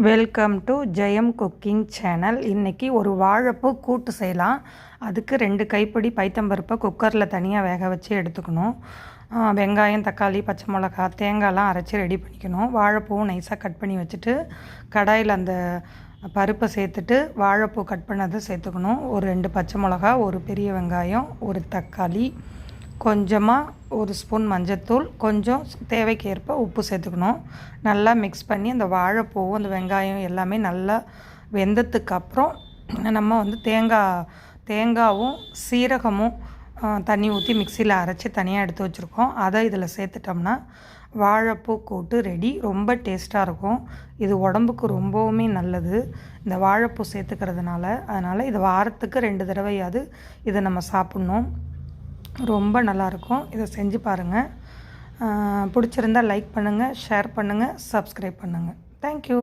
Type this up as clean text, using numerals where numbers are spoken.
Welcome to Jayam cooking channel. இன்றைக்கி ஒரு வாழைப்பூ கூட்டு செய்யலாம். அதுக்கு 2 கைப்பிடி பைத்தம்பருப்பை குக்கரில் தனியாக வேக வச்சு எடுத்துக்கணும். வெங்காயம், தக்காளி, பச்சை மிளகா, தேங்காய்லாம் அரைச்சி ரெடி பண்ணிக்கணும். வாழைப்பூவும் நைஸாக கட் பண்ணி வச்சுட்டு கடாயில் அந்த பருப்பை சேர்த்துட்டு வாழைப்பூ கட் பண்ணதை சேர்த்துக்கணும். ஒரு 2 பச்சை மிளகா, ஒரு பெரிய வெங்காயம், ஒரு தக்காளி, கொஞ்சமாக 1 ஸ்பூன் மஞ்சத்தூள், கொஞ்சம் தேவைக்கு ஏற்ப உப்பு சேர்த்துக்கணும். நல்லா மிக்ஸ் பண்ணி அந்த வாழைப்பூவும் அந்த வெங்காயம் எல்லாமே நல்லா வெந்ததுக்கு அப்புறம் நம்ம தேங்காவும் சீரகமும் தண்ணி ஊற்றி மிக்சியில் அரைச்சி தனியாக எடுத்து வச்சுருக்கோம். அதை இதில் சேர்த்துட்டோம்னா வாழைப்பூ கூட்டு ரெடி. ரொம்ப டேஸ்ட்டாக இருக்கும். இது உடம்புக்கு ரொம்பவுமே நல்லது இந்த வாழைப்பூ சேர்த்துக்கிறதுனால. அதனால் இது வாரத்துக்கு 2 தடவையாவது இதை நம்ம சாப்பிட்ணும். ரொம்ப நல்லாயிருக்கும். இதை செஞ்சு பாருங்கள். பிடிச்சிருந்தால் லைக் பண்ணுங்கள், ஷேர் பண்ணுங்கள், சப்ஸ்கிரைப் பண்ணுங்கள். தேங்க்யூ.